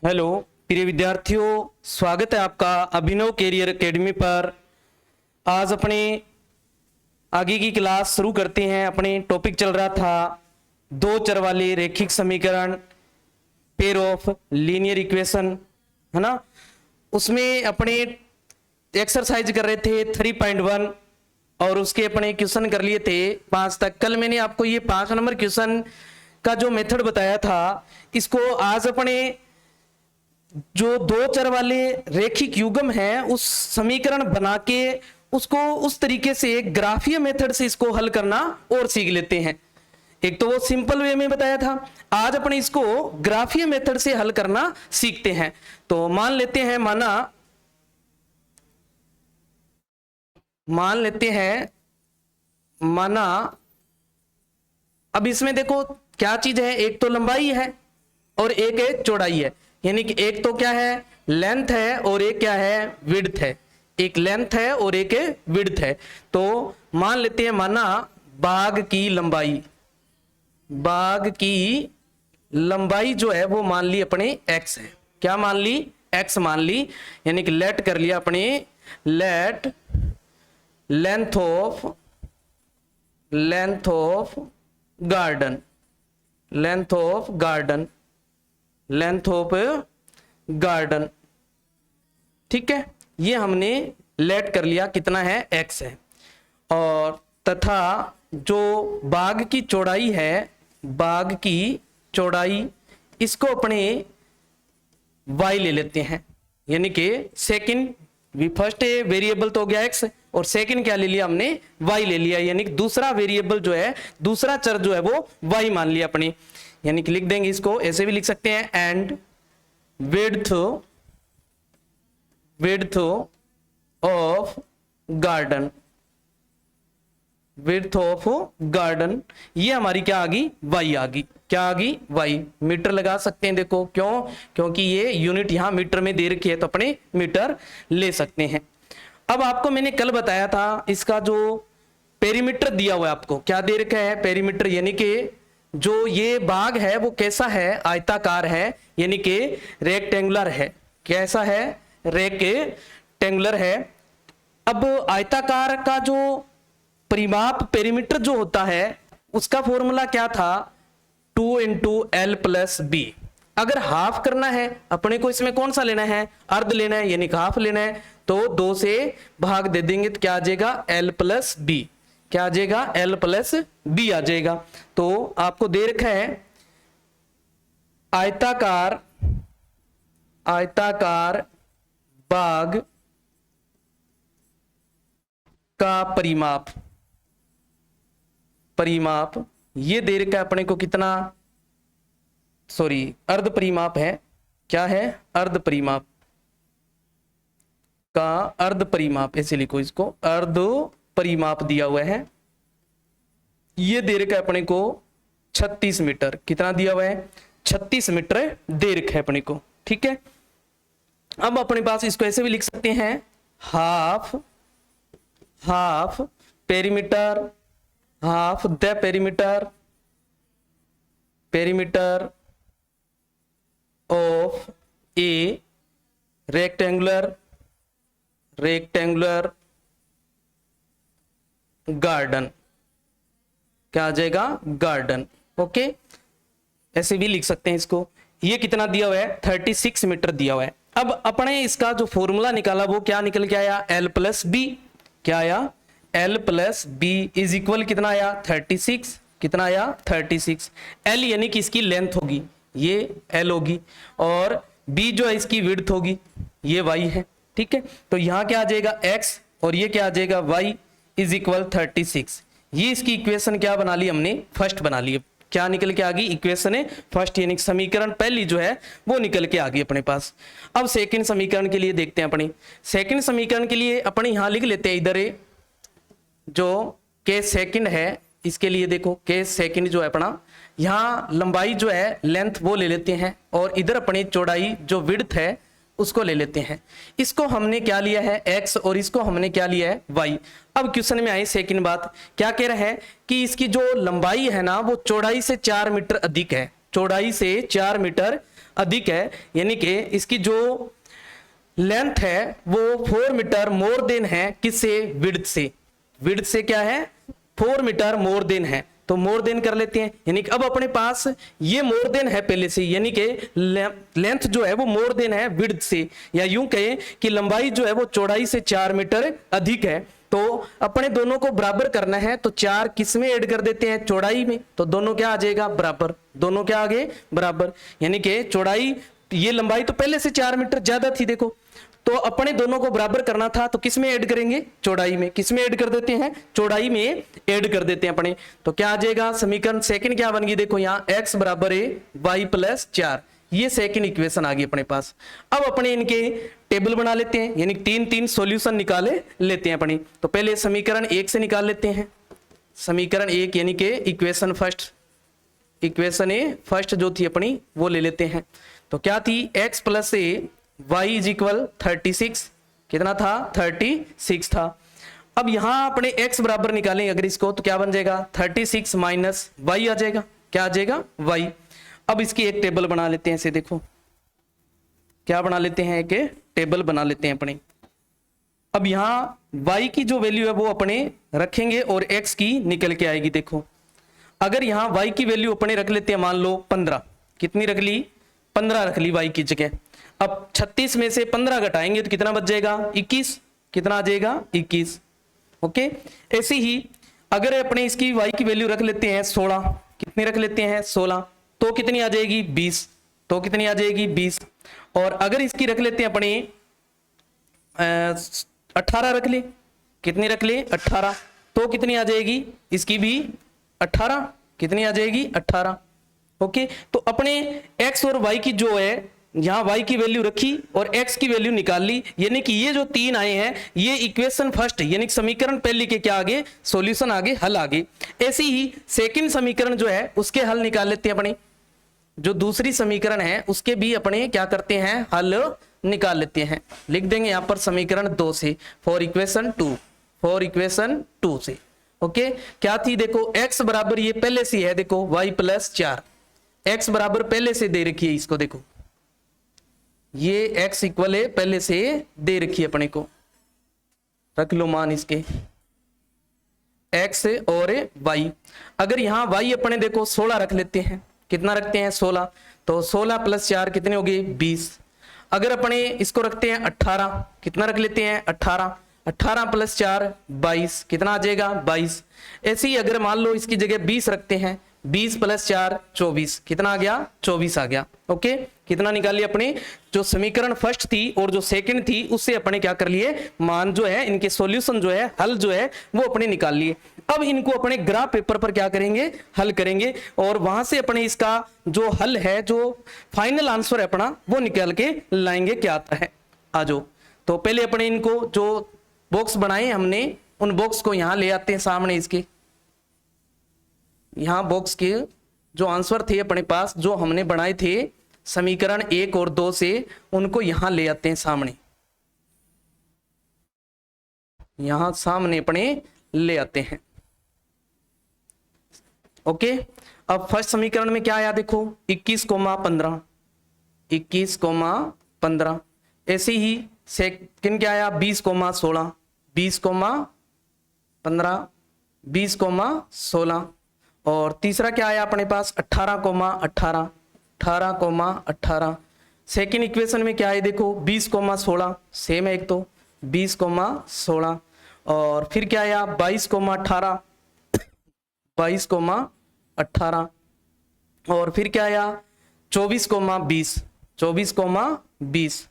Hello प्रिय विद्यार्थियों, स्वागत है आपका अभिनव कैरियर एकेडमी पर। आज अपने आगे की क्लास शुरू करते हैं। अपने टॉपिक चल रहा था दो चर वाले रैखिक समीकरण, पेयर ऑफ लीनियर इक्वेशन, है ना। उसमें अपने एक्सरसाइज कर रहे थे 3.1 और उसके अपने क्वेश्चन कर लिए थे 5 तक। कल मैंने आपको ये 5 नंबर क्वेश्चन का जो मेथड बताया था, इसको आज अपने जो दो चर वाले रैखिक युग्म है उस समीकरण बना के उसको उस तरीके से ग्राफीय मेथड से इसको हल करना और सीख लेते हैं। एक तो वो सिंपल वे में बताया था, आज अपने इसको ग्राफीय मेथड से हल करना सीखते हैं। तो मान लेते हैं, माना अब इसमें देखो क्या चीज है, एक तो लंबाई है और एक है चौड़ाई है। यानी कि एक तो क्या है, लेंथ है और एक क्या है, विड्थ है। एक लेंथ है और एक विड्थ है। तो मान लेते हैं, माना बाग की लंबाई जो है वो मान ली अपने x है। क्या मान ली, x मान ली। यानी कि लेट कर लिया अपने, लेट लेंथ ऑफ गार्डन, ठीक है। ये हमने लेट कर लिया, कितना है, x है। और तथा जो बाग की चौड़ाई इसको अपने y ले लेते हैं। यानी कि फर्स्ट वेरिएबल तो हो गया x और सेकंड क्या ले लिया हमने, y ले लिया। यानी कि दूसरा वेरिएबल जो है, दूसरा चर जो है वो y मान लिया अपने। यानी कि लिख देंगे, इसको ऐसे भी लिख सकते हैं, एंड विड्थ ऑफ गार्डन, ये हमारी क्या आ गई, y आ गई। क्या आ गई, y। मीटर लगा सकते हैं, देखो क्यों, क्योंकि ये यूनिट यहां मीटर में दे रखी है तो अपने मीटर ले सकते हैं। अब आपको मैंने कल बताया था, इसका जो पेरीमीटर दिया हुआ है, आपको क्या दे रखा है, पेरीमीटर। यानी कि जो ये बाग है वो कैसा है, आयताकार है, यानी कि रेक्टेंगुलर है। कैसा है, रेक्टेंगुलर है। अब आयताकार का जो परिमाप पेरीमीटर जो होता है उसका फॉर्मूला क्या था, 2 × L + B। अगर हाफ करना है अपने को, इसमें कौन सा लेना है, अर्ध लेना है, यानी हाफ लेना है, तो 2 से भाग दे देंगे तो क्या आ जाएगा, L + B। क्या आ जाएगा, L + B आ जाएगा। तो आपको दे रखा है आयताकार बाग का परिमाप ये दे रखा है अपने को कितना, अर्ध परिमाप है। क्या है, अर्ध परिमाप, ऐसे लिखो इसको, अर्ध परिमाप दिया हुआ है। ये दे रखा है अपने को 36 मीटर। कितना दिया हुआ है, 36 मीटर दे रखा है अपने को, ठीक है। अब अपने पास इसको ऐसे भी लिख सकते हैं, half the perimeter of A rectangular garden. क्या आ जाएगा, गार्डन। ओके, ऐसे भी लिख सकते हैं इसको। ये कितना दिया हुआ है, 36 मीटर दिया हुआ है। अब अपने इसका जो फॉर्मूला निकाला वो क्या निकल के आया, L + B। क्या आया, L + B इज इक्वल कितना आया, 36। कितना आया, 36। L यानी कि इसकी लेंथ होगी, ये L होगी, और B जो है इसकी विड्थ होगी, ये y है, ठीक है। तो यहां क्या आ जाएगा, x, और ये क्या आ जाएगा, y इज इक्वल 36। ये इसकी इक्वेशन क्या बना ली हमने, फर्स्ट बना ली। क्या निकल के आ गई, इक्वेशन है फर्स्ट, यानी समीकरण पहली जो है वो निकल के आ गई अपने पास। अब सेकंड समीकरण के लिए देखते हैं। अपनी सेकंड समीकरण के लिए अपने यहां लिख लेते हैं, इधर जो केस सेकंड है, इसके लिए देखो केस सेकंड जो है अपना, यहां लंबाई जो है, लेंथ वो ले लेते हैं, और इधर अपनी चौड़ाई जो विड्थ है उसको ले लेते हैं। इसको हमने क्या लिया है, x, और इसको हमने क्या लिया है, y। अब क्वेश्चन में आई सेकंड बात, क्या कह रहा है कि इसकी जो लंबाई है ना वो चौड़ाई से 4 मीटर अधिक है। चौड़ाई से 4 मीटर अधिक है, यानी कि इसकी जो लेंथ है वो 4 मीटर मोर देन है किससे, विड्थ से। विड्थ से क्या है, 4 मीटर मोर देन है, तो मोर देन कर लेते हैं। यानी कि अब अपने पास ये मोर देन है पहले से, यानी कि लेंथ जो है वो मोर देन है विड्थ से, या यूं कहें कि लंबाई जो है वो चौड़ाई से 4 मीटर अधिक है। तो अपने दोनों को बराबर करना है, तो 4 किस में ऐड कर देते हैं, चौड़ाई में, तो दोनों क्या आ जाएगा, बराबर। दोनों क्या आ गए, बराबर। यानी कि चौड़ाई, ये लंबाई तो पहले से 4 मीटर ज्यादा थी देखो, तो अपने दोनों को बराबर करना था, तो किस में ऐड करेंगे, चौड़ाई में। किस में ऐड कर देते हैं, चौड़ाई में ऐड कर देते हैं अपने। तो क्या आ जाएगा, समीकरण सेकंड क्या बन गई, देखो यहाँ x बराबर है y प्लस 4, ये सेकंड इक्वेशन आ गई अपने पास। अब अपने इनके टेबल बना लेते हैं, यानी 3 सॉल्यूशन निकाले लेते हैं अपनी। तो पहले समीकरण 1 से निकाल लेते हैं, समीकरण 1 यानी कि इक्वेशन फर्स्ट, इक्वेशन ए फर्स्ट जो थी अपनी वो ले लेते हैं। तो क्या थी, x plus A y is equal 36, कितना था, 36 था। अब यहां अपने x बराबर निकालेंगे अगर इसको, तो क्या बन जाएगा, 36 माइनस y आ जाएगा, क्या आ जाएगा, y। अब इसकी एक टेबल बना लेते हैं, इसे देखो क्या बना लेते हैं, एक टेबल बना लेते हैं अपने। अब यहां y की जो वैल्यू है वो अपने रखेंगे और x की निकल के आएगी। देखो अगर यहां y की वैल्यू अपने रख लेते हैं, मान लो 15, कितनी रख ली, 15 रख ली y की जगह। अब 36 में से 15 घटाएंगे तो कितना बच जाएगा, 21, कितना आ जाएगा, 21। ओके, ऐसे ही अगर अपने इसकी y की वैल्यू रख लेते हैं 16, कितनी रख लेते हैं 16, तो कितनी आ जाएगी 20, तो कितनी आ जाएगी 20। और अगर इसकी रख लेते हैं अपने 18 रख ले, कितनी रख ले 18, तो कितनी आ जाएगी इसकी भी 18, कितनी आ जाएगी 18। ओके, तो अपने x और y की जो है यहां y की वैल्यू रखी और x की वैल्यू निकाल ली, यानी कि ये जो 3 आए हैं ये इक्वेशन फर्स्ट यानी समीकरण पहले के क्या आगे, सॉल्यूशन आगे, हल आगे। ऐसे ही सेकंड समीकरण जो है उसके हल निकाल लेते हैं अपने, जो दूसरी समीकरण है उसके भी अपने क्या करते हैं, हल निकाल लेते हैं। लिख देंगे यहां पर समीकरण 2 से, फॉर इक्वेशन 2, फॉर इक्वेशन 2 से। ओके, क्या थी देखो, x बराबर ये पहले से है देखो y प्लस 4, x बराबर पहले से दे रखी है इसको, देखो ये x इक्वल है पहले से दे रखी है अपने को, रख लो मान इसके x और y। अगर यहां y अपने देखो 16 रख लेते हैं, कितना रखते हैं 16, तो 16 प्लस 4 कितने हो गए 20। अगर अपने इसको रखते हैं 18, कितना रख लेते हैं 18, 18 प्लस 4 22, कितना आ जाएगा 22। ऐसे ही अगर मान लो इसकी जगह 20 रखते हैं, 20 प्लस 4 24, कितना आ गया 24 आ गया। ओके, कितना निकाल लिया अपने, जो समीकरण फर्स्ट थी और जो सेकंड थी उससे अपने क्या कर लिए, मान जो है इनके सॉल्यूशन जो है, हल जो है वो अपने निकाल लिए। अब इनको अपने ग्राफ पेपर पर क्या करेंगे, हल करेंगे और वहां से अपने इसका जो हल है, जो फाइनल आंसर है अपना वो निकाल के लाएंगे, क्या आता है आ जाओ। तो पहले अपने इनको जो बॉक्स बनाए हमने उन बॉक्स को यहां ले आते हैं सामने, इसके यहां बॉक्स के जो आंसर थे अपने पास जो हमने बनाए थे समीकरण 1 और 2 से, उनको यहां ले आते हैं सामने, यहां सामने अपने ले आते हैं। ओके, अब फर्स्ट समीकरण में क्या आया देखो 21,15, 21,15। ऐसे ही सेकंड क्या आया 20,16, 20,15, 20,16। और तीसरा क्या आया अपने पास 18,18, 18,18। सेकेंड इक्वेशन में क्या है देखो 20,16, सेम है एक तो 20,16। और फिर क्या आया 22,18, 22,18। और फिर क्या आया 24,20, 24,20,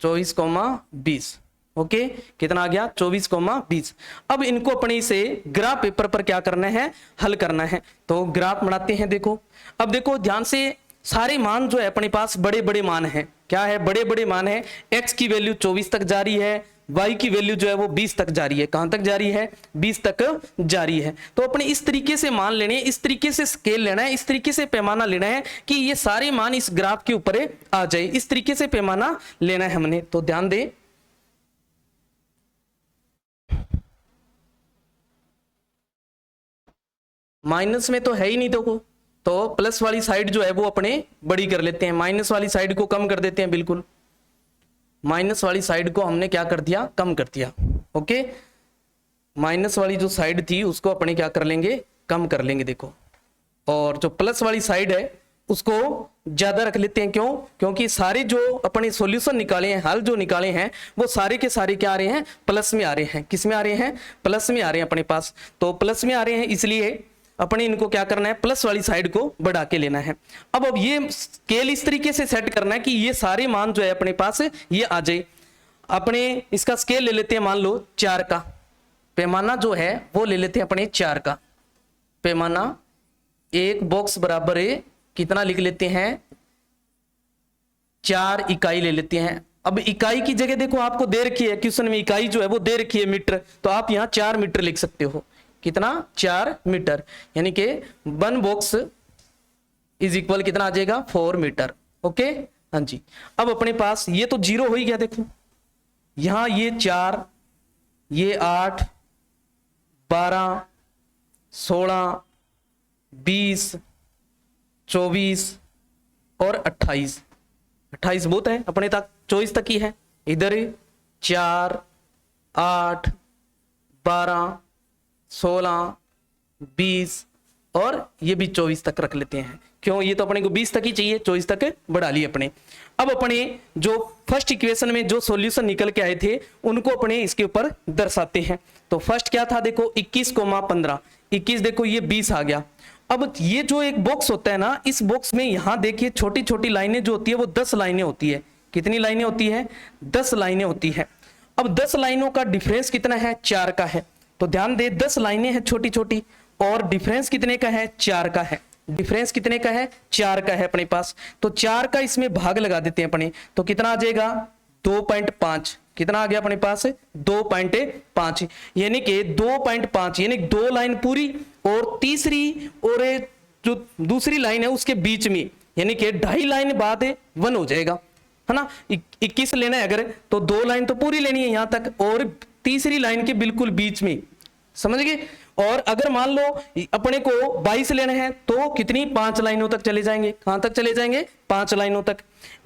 24,20। ओके, कितना आ गया 24,20। अब इनको अपने से ग्राफ पेपर पर क्या करना है, हल करना है। तो ग्राफ बनाते हैं। देखो अब देखो ध्यान से, सारे मान जो है अपने पास बड़े बड़े मान है, क्या है बड़े बड़े मान है। x की वैल्यू 24 तक जा रही है, y की वैल्यू जो है वो 20 तक जा रही है। कहां तक जा रही है 20 तक जा रही है। तो अपने इस तरीके से मान लेने, इस तरीके से स्केल लेना है, इस तरीके से पैमाना लेना है कि ये सारे मान इस ग्राफ के ऊपर आ जाए। इस तरीके से पैमाना लेना है हमने। तो ध्यान दें, माइनस में तो है ही नहीं देखो, तो प्लस वाली साइड जो है वो अपने बड़ी कर लेते हैं, माइनस वाली साइड को कम कर देते हैं, बिल्कुल माइनस वाली साइड को हमने क्या कर दिया, कम कर दिया। ओके, माइनस वाली जो साइड थी उसको अपने क्या कर लेंगे, कम कर लेंगे देखो, और जो प्लस वाली साइड है उसको ज्यादा रख लेते हैं। क्यों? क्योंकि सारे जो अपने सॉल्यूशन निकाले हैं, हल जो निकाले हैं, वो सारे के सारे क्या आ रहे हैं, प्लस में आ रहे हैं। किस में आ रहे हैं? प्लस में आ रहे हैं अपने पास, तो प्लस में आ रहे हैं, इसलिए अपने इनको क्या करना है, प्लस वाली साइड को बढ़ा के लेना है। अब ये स्केल इस तरीके से सेट करना है कि ये सारे मान जो है अपने पास ये आ जाए। अपने इसका स्केल ले लेते हैं, मान लो 4 का पैमाना जो है वो ले लेते हैं अपने 4 का पैमाना। एक बॉक्स बराबर है कितना लिख लेते हैं, 4 इकाई ले लेते हैं। अब इकाई की जगह देखो आपको दे रखी है क्वेश्चन में, इकाई जो है वो दे रखी है मीटर, तो आप यहां 4 मीटर लिख सकते हो। कितना? 4 मीटर, यानी कि 1 बॉक्स इज इक्वल कितना आ जाएगा, 4 मीटर। ओके, हाँ जी। अब अपने पास ये तो 0 हो ही गया, देखो यहां ये 4, ये 8, 12, 16, 20, 24 और 28। 28 बहुत है अपने तक, 24 तक ही है। इधर 4, 8, 12, 16, 20 और ये भी 24 तक रख लेते हैं। क्यों? ये तो अपने को 20 तक ही चाहिए, 24 तक बढ़ा लिए अपने। अब अपने जो फर्स्ट इक्वेशन में जो सॉल्यूशन निकल के आए थे उनको अपने इसके ऊपर दर्शाते हैं। तो फर्स्ट क्या था देखो, 21,15, 21 देखो ये 20 आ गया। अब ये जो एक बॉक्स होता है ना, इस बॉक्स में यहां देखिए छोटी छोटी लाइनें जो होती है वो 10 लाइनें होती है। कितनी लाइनें होती है? 10 लाइनें होती है। अब 10 लाइनों का डिफरेंस कितना है? 4 का है। तो ध्यान दे, 10 लाइनें हैं छोटी छोटी, और डिफरेंस कितने का है? 4 का है। डिफरेंस कितने का है? 4 का है अपने पास। तो 4 का इसमें भाग लगा देते हैं अपने, तो कितना आ जाएगा? 2.5। कितना आ गया अपने पास? 2.5, यानी कि 2.5 यानी 2 लाइन पूरी, और तीसरी और जो दूसरी लाइन है उसके बीच में, यानी कि 2.5 लाइन बाद 1 हो जाएगा, है ना। 21 लेना है अगर, तो 2 लाइन तो पूरी लेनी है यहां तक, और तीसरी लाइन के बिल्कुल बीच में, समझ गए। और अगर मान लो अपने को 22 लेना है तो कितनी? 5 लाइनों तक चले जाएंगे। कहां तक चले जाएंगे? 5 लाइनों तक।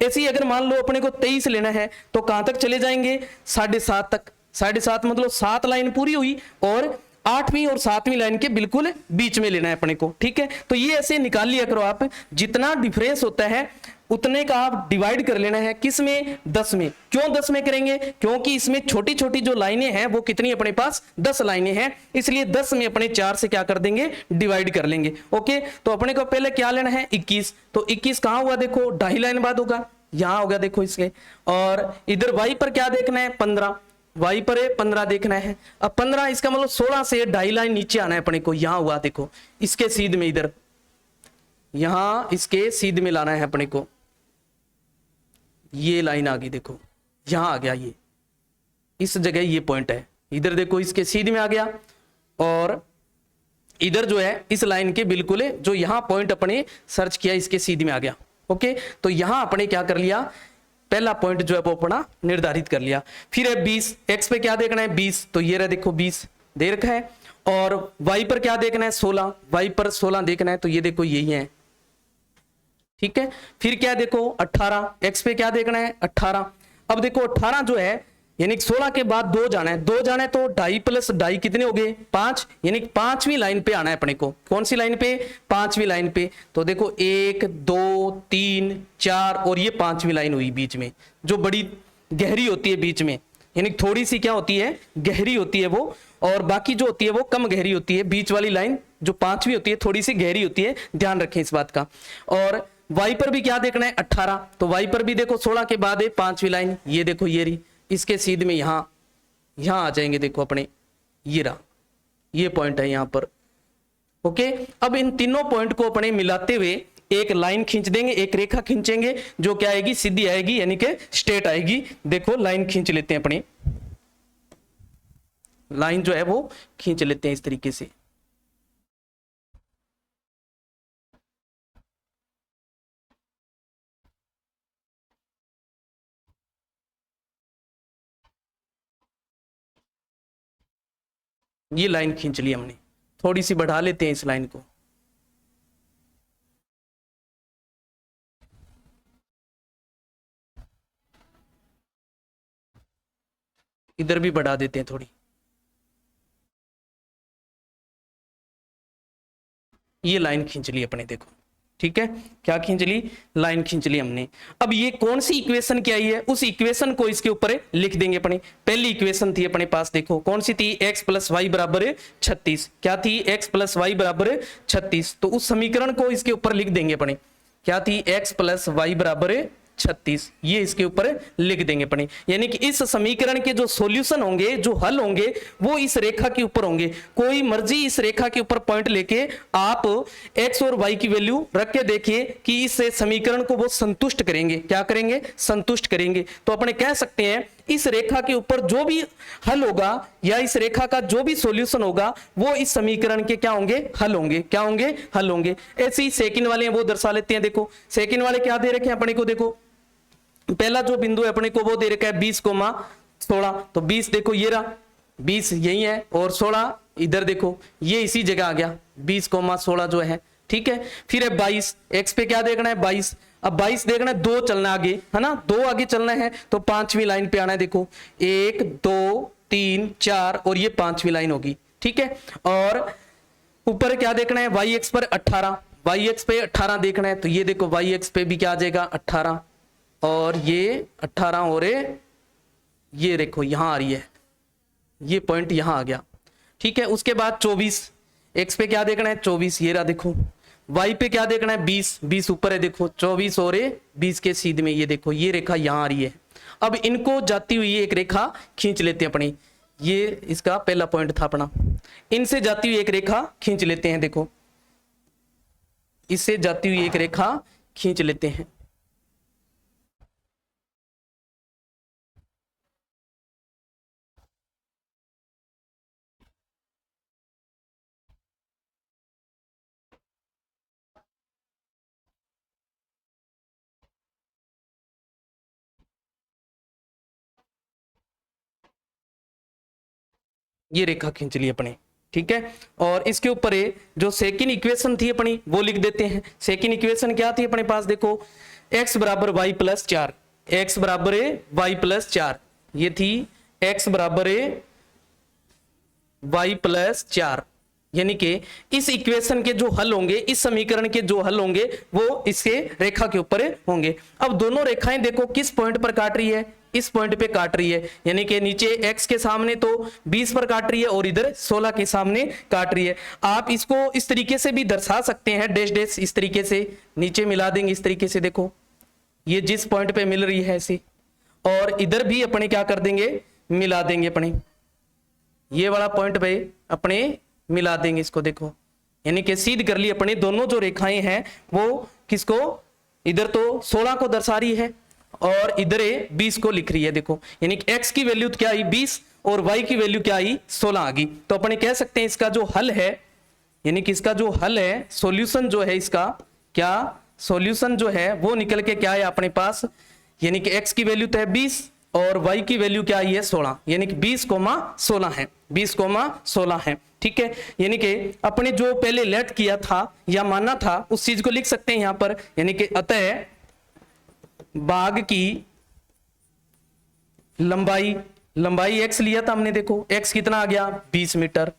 ऐसे ही अगर मान लो अपने को 23 लेना है तो कहां तक चले जाएंगे? 7.5 तक। 7.5 मतलब 7 लाइन पूरी हुई, और 8वीं और 7वीं लाइन के बिल्कुल बीच में लेना है अपने को, ठीक है। तो ये ऐसे निकाल लिया करो आप, जितना डिफरेंस होता है उतने का आप डिवाइड कर लेना है। किस में? 10 में। क्यों 10 में करेंगे? क्योंकि इसमें छोटी छोटी जो लाइनें हैं वो कितनी अपने पास? 10 लाइनें हैं, इसलिए 10 में अपने 4 से क्या कर देंगे? डिवाइड कर लेंगे। ओके, तो अपने को पहले क्या लेना है? 21। तो 21 कहां हुआ देखो? 2.5 लाइन बाद होगा, यहां होगा देखो इसके। और इधर y पर क्या देखना है? 15। y पर 15 देखना है। अब 15 इसका मतलब 16 से 2.5 लाइन नीचे आना है अपने को, यहां हुआ देखो, इसके सीध में, इधर यहां इसके सीध में लाना है अपने को। ये लाइन आ गई देखो, यहां आ गया, ये इस जगह ये पॉइंट है, इधर देखो इसके सीध में आ गया, और इधर जो है इस लाइन के बिल्कुल जो यहां पॉइंट अपने सर्च किया इसके सीध में आ गया। ओके, तो यहां अपने क्या कर लिया? पहला पॉइंट जो है वो अपना निर्धारित कर लिया। फिर है 20, एक्स पे क्या देखना है? 20, तो ये रहा देखो 20 दे रखा है। और वाई पर क्या देखना है? 16, वाई पर 16 देखना है, तो ये देखो यही है, ठीक है। फिर क्या देखो 18, एक्स पे क्या देखना है? 18। अब देखो 18 जो है यानी 16 के बाद 2 जाना है, 2 जाना है तो 2.5 प्लस 2.5 कितने हो गए? 5, यानी 5वीं लाइन पे आना है अपने को। कौन सी लाइन पे? 5वीं लाइन पे। तो देखो 1 2 3 4 और ये 5वीं लाइन हुई बीच में, जो बड़ी गहरी होती है बीच में, यानी थोड़ी सी क्या होती है? गहरी होती है वो, और बाकी जो होती है वो कम गहरी होती है। बीच वाली लाइन जो 5वीं होती है थोड़ी सी गहरी होती है, ध्यान रखें इस बात का। और वाई पर भी क्या देखना है? 18, तो वाई पर भी देखो 16 के बाद है 5वीं लाइन, ये देखो ये रही, इसके सीध में यहां आ जाएंगे देखो अपने, ये रहा, ये पॉइंट है यहां पर। ओके, अब इन तीनों पॉइंट को अपने मिलाते हुए एक लाइन खींच देंगे, एक रेखा खींचेंगे, जो क्या आएगी? सीधी आएगी, यानी कि स्ट्रेट आएगी। देखो लाइन खींच लेते हैं अपने, लाइन जो है वो खींच लेते हैं इस तरीके से। ये लाइन खींच ली हमने, थोड़ी सी बढ़ा लेते हैं इस लाइन को। इधर भी बढ़ा देते हैं थोड़ी, ये लाइन खींच ली अपने, देखो ठीक है, क्या खींच ली, लाइन खींच ली हमने। अब ये कौन सी इक्वेशन क्या आई है, उस इक्वेशन को इसके ऊपर लिख देंगे अपने। पहली इक्वेशन थी अपने पास, देखो कौन सी थी, x प्लस वाई बराबर 36, क्या थी, x प्लस वाई बराबर 36, तो उस समीकरण को इसके ऊपर लिख देंगे अपने, क्या थी, x प्लस वाई बराबर 36, ये इसके ऊपर लिख देंगे अपने। यानी कि इस समीकरण के जो सॉल्यूशन होंगे, जो हल होंगे, वो इस रेखा के ऊपर होंगे। कोई मर्जी इस रेखा के ऊपर पॉइंट लेके आप x और y की वैल्यू रख के देखिए कि इस समीकरण को वो संतुष्ट करेंगे, क्या करेंगे, संतुष्ट करेंगे। तो अपने कह सकते हैं इस रेखा के ऊपर जो भी हल होगा या इस रेखा का जो भी सॉल्यूशन होगा वो इस समीकरण के क्या होंगे, हल होंगे, क्या होंगे, हल होंगे। ऐसे ही सेकंड वाले हैं वो दर्शा लेते हैं। देखो सेकंड वाले क्या दे रखे हैं अपने को, देखो पहला जो बिंदु है अपने को वो दे रखा है 20,16, तो 20 देखो ये रहा, 20 यही है और 16 इधर देखो, ये इसी जगह आ गया 20,16 जो है, ठीक है। फिर है 22, एक्स पे क्या देखना है, 22, अब 22 देखना है, 2 चलना आगे है ना, 2 आगे चलना है तो 5वीं लाइन पे आना है, देखो 1 2 3 4 और ये 5वीं लाइन होगी, ठीक है। और ऊपर क्या देखना है, वाई एक्स पर 18, वाई एक्स पे 18 देखना है, तो ये देखो वाई एक्स पे भी क्या आ जाएगा 18 और ये 18 और ये देखो यहां आ रही है, ये पॉइंट यहां आ गया, ठीक है। उसके बाद 24, एक्स पे क्या देखना है 24, ये रहा देखो, वाई पे क्या देखना है 20, 20 ऊपर है देखो 24 और 20 के सीधे में ये देखो ये रेखा यहां आ रही है। अब इनको जाती हुई एक रेखा खींच लेते हैं अपनी, ये इसका पहला पॉइंट था अपना, इनसे जाती हुई एक रेखा खींच लेते हैं, देखो इससे जाती हुई एक रेखा खींच लेते हैं। ये रेखा खींच ली अपने, ठीक है। और इसके ऊपर जो सेकंड इक्वेशन थी अपनी वो लिख देते हैं। सेकंड इक्वेशन क्या थी अपने पास, देखो x बराबर वाई प्लस 4, x बराबर वाई प्लस 4, ये थी x बराबर वाई प्लस 4, यानी कि इस इक्वेशन के जो हल होंगे, इस समीकरण के जो हल होंगे वो इसके रेखा के ऊपर होंगे। अब दोनों रेखाएं देखो किस पॉइंट पर काट रही है, इस पॉइंट पे काट रही है, यानी कि नीचे x के सामने तो 20 पर काट रही है और इधर 16 के सामने काट रही है। आप इसको इस तरीके से भी दर्शा सकते हैं, डैश डैश इस तरीके से नीचे मिला देंगे इस तरीके से, देखो ये जिस पॉइंट पे मिल रही है ऐसे, और इधर भी अपने क्या कर देंगे, मिला देंगे अपने, ये वाला पॉइंट पे अपने मिला देंगे इसको, देखो यानी कि सीध कर ली अपने। दोनों जो रेखाएं हैं वो किसको, इधर तो 16 को दर्शा रही है और इधर 20 को लिख रही है, देखो यानी कि x की वैल्यू क्या आई 20 और y की वैल्यू क्या आई 16 आ गई। तो अपने कह सकते हैं इसका जो हल है, यानी कि इसका जो हल है, सॉल्यूशन जो है इसका, क्या सॉल्यूशन जो है वो निकल के क्या है अपने पास, यानी कि x की वैल्यू तो है 20 और y की वैल्यू क्या आई है 16, यानी कि 20,16 है, 20,16 है, ठीक है। यानी कि अपने जो पहले लेट किया था या माना था उस चीज को लिख सकते हैं यहां पर, यानी कि अतः बाग की लंबाई, लंबाई x लिया था हमने, देखो x कितना आ गया 20 मीटर,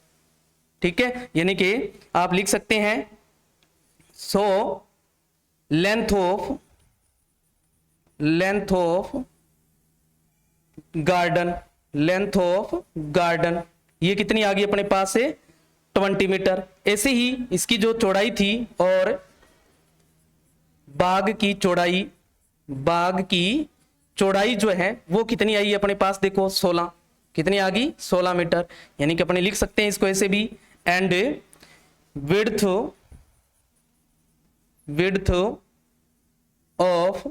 ठीक है। यानी कि आप लिख सकते हैं so length of garden, length of garden ये कितनी आ गई अपने पास से 20 मीटर। ऐसे ही इसकी जो चौड़ाई थी और बाग की चौड़ाई जो है वो कितनी आई अपने पास, देखो 16, कितनी आ गई 16 मीटर। यानी कि अपने लिख सकते हैं इसको ऐसे भी, एंड विड्थ ऑफ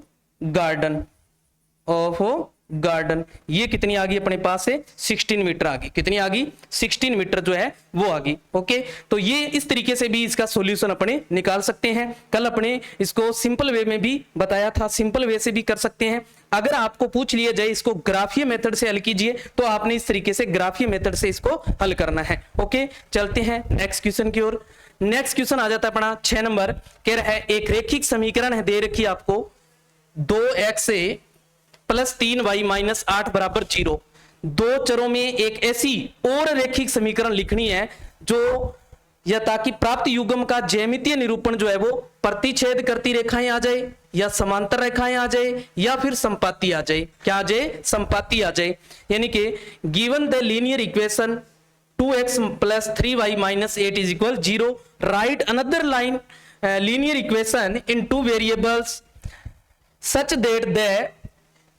गार्डन ये कितनी आ गई अपने पास से 16 मीटर आ गई, कितनी आ गई 16 मीटर जो है वो आ गई। ओके, तो ये इस तरीके से भी इसका सॉल्यूशन अपने निकाल सकते हैं। कल अपने इसको सिंपल वे में भी बताया था, सिंपल वे से भी कर सकते हैं। अगर आपको पूछ लिया जाए इसको ग्राफीय मेथड से हल कीजिए तो आपने इस तरीके से ग्राफीय मेथड से इसको हल करना है। ओके, चलते हैं नेक्स्ट क्वेश्चन की ओर। नेक्स्ट क्वेश्चन आ जाता है अपना 6 नंबर, कह रहा है एक रेखिक समीकरण है दे रखी आपको 2x प्लस 3y माइनस 8 बराबर 0। दो चरों में एक ऐसी और रेखिक समीकरण लिखनी है जो, या ताकि प्राप्त युग्म का ज्यामितीय निरूपण जो है वो प्रतिच्छेद करती रेखाएं आ जाए, या समांतर रेखाएं आ जाए, या फिर संपाती आ जाए। क्या आ जाए? संपाती आ जाए। यानी कि given the linear equation 2x plus 3y minus 8 is equal 0, write another line linear equation in two variables such that the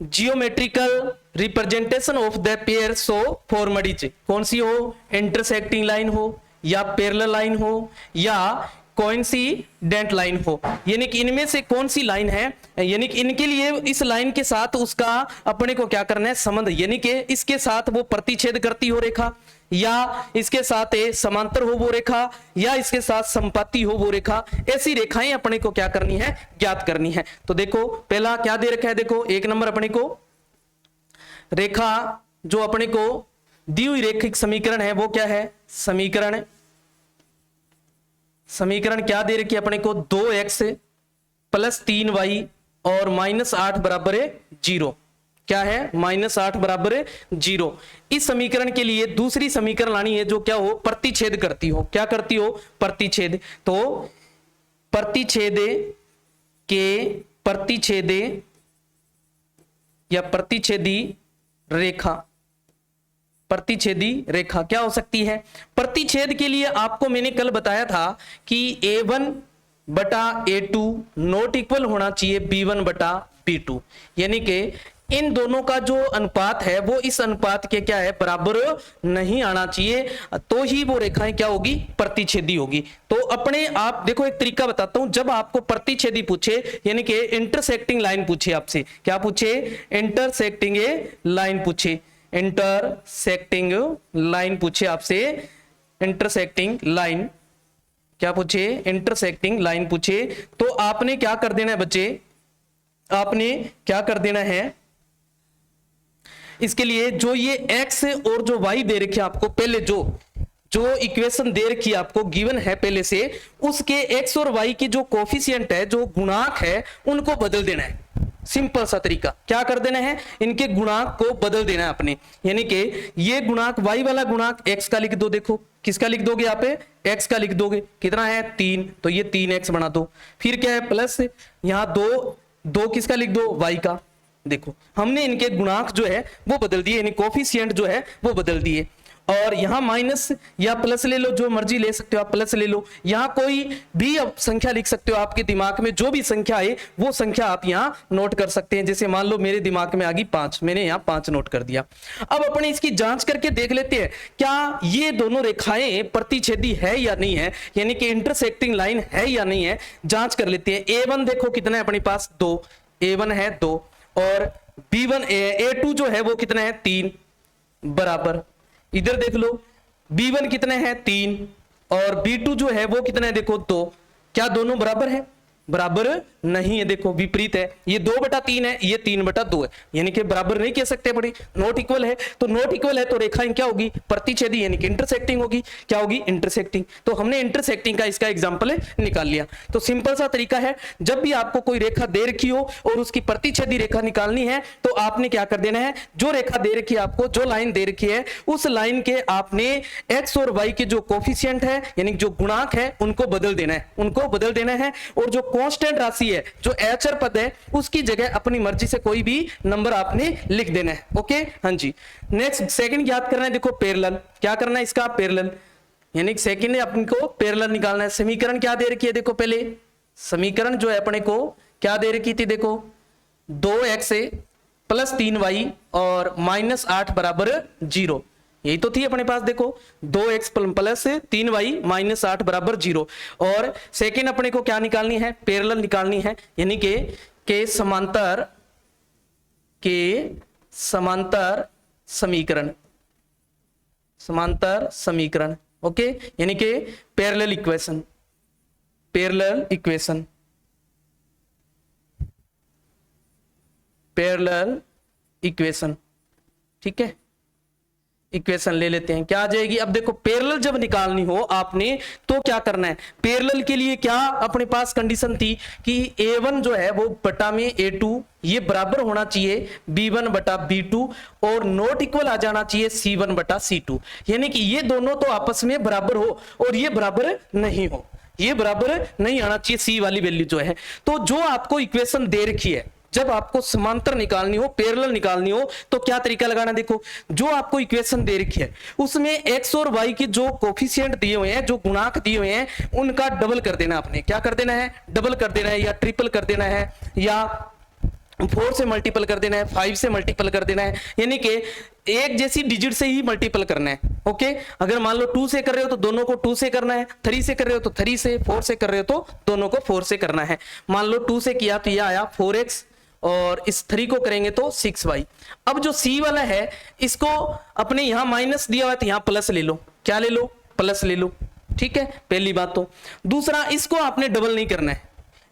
geometrical representation of the pair so formed is, कौन सी हो? intersecting लाइन हो, या parallel line हो, या coincident line हो। यानी कि इनमें से कौन सी लाइन है, यानी कि इनके लिए इस लाइन के साथ उसका अपने को क्या करना है? संबंध। यानी कि इसके साथ वो प्रतिच्छेद करती हो रेखा, या इसके साथ समांतर हो वो रेखा, या इसके साथ संपाती हो वो रेखा। ऐसी रेखाएं अपने को क्या करनी है? ज्ञात करनी है। तो देखो पहला क्या दे रखा है, देखो एक नंबर अपने को रेखा जो अपने को दी हुई रेखिक समीकरण है वो क्या है? समीकरण क्या दे रखी है अपने को? 2x प्लस 3y और -8 बराबर है 0। क्या है? -8 बराबर है 0। इस समीकरण के लिए दूसरी समीकरण लानी है जो क्या हो? प्रतिच्छेद करती हो। क्या करती हो? प्रतिच्छेद। तो प्रतिच्छेदे या प्रतिच्छेदी रेखा क्या हो सकती है? प्रतिच्छेद के लिए आपको मैंने कल बताया था कि a1 बटा a2 नॉट इक्वल होना चाहिए b1 बटा b2। यानी कि इन दोनों का जो अनुपात है वो इस अनुपात के क्या है? बराबर नहीं आना चाहिए, तो ही वो रेखाएं क्या होगी? प्रतिच्छेदी होगी। तो अपने आप देखो एक तरीका बताता हूं, जब आपको प्रतिच्छेदी पूछे यानी कि इंटरसेक्टिंग लाइन पूछे आपसे, क्या पूछे? इंटरसेक्टिंग लाइन पूछे, इंटरसेक्टिंग लाइन पूछे आपसे, इंटरसेक्टिंग लाइन क्या पूछे? इंटरसेक्टिंग लाइन पूछे, तो आपने क्या कर देना है बच्चे? आपने क्या कर देना है? इसके लिए जो ये x और जो y दे रखी है आपको, पहले जो इक्वेशन दे रखी है आपको, गिवन है पहले से, उसके x और y की जो कोफिशिएंट है, जो गुणांक है, उनको बदल देना है। सिंपल सा तरीका, क्या कर देना है? इनके गुणांक को बदल देना है अपने। यानी कि ये गुणांक y वाला गुणांक x का लिख दो। देखो किसका लिख दोगे? यहाँ पे x का लिख दोगे। कितना है? 3, तो ये 3x बना दो। फिर क्या है? प्लस यहाँ दो किसका लिख दो? y का। देखो हमने इनके गुणांक जो है वो बदल दिए, यानी कोफिशिएंट जो है वो बदल दिए। और यहां माइनस या प्लस ले लो, जो मर्जी ले सकते हो आप, प्लस ले लो। यहां कोई भी अब संख्या लिख सकते हो, आपके दिमाग में जो भी संख्या है वो संख्या आप यहां नोट कर सकते हैं। जैसे मान लो मेरे दिमाग में आ गई 5, मैंने यहां 5 नोट कर दिया। अब अपने इसकी जांच करके देख लेते हैं क्या ये दोनों रेखाएं प्रतिच्छेदी है या नहीं है, यानी कि इंटरसेक्टिंग लाइन है या नहीं है। जांच कर लेते हैं। a1 देखो कितना है अपने पास? 2, a1 है 2, और b1 a2 जो है वो कितना है? 3 बराबर। इधर देख लो b1 कितने हैं? 3, और b2 जो है वो कितना है? देखो 2। क्या दोनों बराबर है? बराबर नहीं है। देखो विपरीत है, ये 2/3 है, ये 3/2 है, यानी कि बराबर नहीं कह सकते बड़ी, नॉट इक्वल है। तो नॉट इक्वल है तो रेखाएं क्या होगी? प्रतिच्छेदी, यानी कि इंटरसेक्टिंग होगी। क्या होगी? इंटरसेक्टिंग। तो हमने इंटरसेक्टिंग का इसका एग्जांपल निकाल लिया। तो सिंपल सा तरीका है, जब भी आपको कोई रेखा दे रखी हो और उसकी प्रतिच्छेदी रेखा निकालनी है तो आपने क्या कर देना है? जो रेखा दे रखी है आपको, जो लाइन दे रखी है, उस लाइन के आपने एक्स और वाई के जो कोफिशिएंट है, यानी जो गुणांक है, उनको बदल देना है, उनको बदल देना है। और जो कांस्टेंट राशि है, जो अचर पद है, उसकी जगह अपनी मर्जी से कोई भी नंबर आपने लिख देना है। ओके, हाँ जी। नेक्स्ट सेकंड याद करना है। देखो पैरेलल, क्या करना है इसका? पैरेलल, यानी सेकंड अपने को पैरेलल निकालना है। समीकरण क्या दे रखी है? देखो पहले समीकरण जो है अपने को क्या दे रखी थी? देखो 2x प्लस 3y और -8 बराबर 0, यही तो थी अपने पास। देखो 2x प्लस 3y -8 बराबर 0। और सेकेंड अपने को क्या निकालनी है? पैरेलल निकालनी है, यानी के समांतर समीकरण, समांतर समीकरण। ओके, यानी कि parallel equation, parallel equation, parallel equation. ठीक है, इक्वेशन ले लेते हैं, क्या आ जाएगी। अब देखो पैरेलल जब निकालनी हो आपने तो क्या करना है, पैरेलल के लिए क्या अपने पास कंडीशन थी कि A1 जो है वो बटा में A2 ये बराबर होना चाहिए B1 बटा B2 और नॉट इक्वल आ जाना चाहिए C1 बटा C2, यानी कि ये दोनों तो आपस में बराबर हो और ये बराबर नहीं हो, ये बराबर नहीं आना चाहिए C वाली वैल्यू जो है। तो जो आपको इक्वेशन दे रखी है, जब आपको समांतर निकालनी हो, पैरेलल निकालनी हो तो क्या तरीका लगाना, देखो जो आपको इक्वेशन दे रखी है उसमें x और y के जो कोफिशिएंट दिए हुए हैं, जो गुणांक दिए हुए हैं, उनका डबल कर देना। आपने क्या कर देना है, डबल कर देना है या ट्रिपल कर देना है या 4 से मल्टीपल कर देना है, 5 से मल्टीपल कर देना है, यानी कि एक जैसी डिजिट से ही मल्टीपल करना है। ओके, अगर मान लो 2 से कर रहे हो तो दोनों को 2 से करना है, 3 से कर रहे हो तो 3 से, 4 से कर रहे हो तो दोनों को 4 से करना है। मान लो 2 से किया तो यह आया 4x और इस 3 को करेंगे तो 6y। अब जो C वाला है इसको अपने यहां माइनस दिया हुआ है तो यहां प्लस ले लो, क्या ले लो, प्लस ले लो, ठीक है, पहली बात। तो दूसरा, इसको आपने डबल नहीं करना है,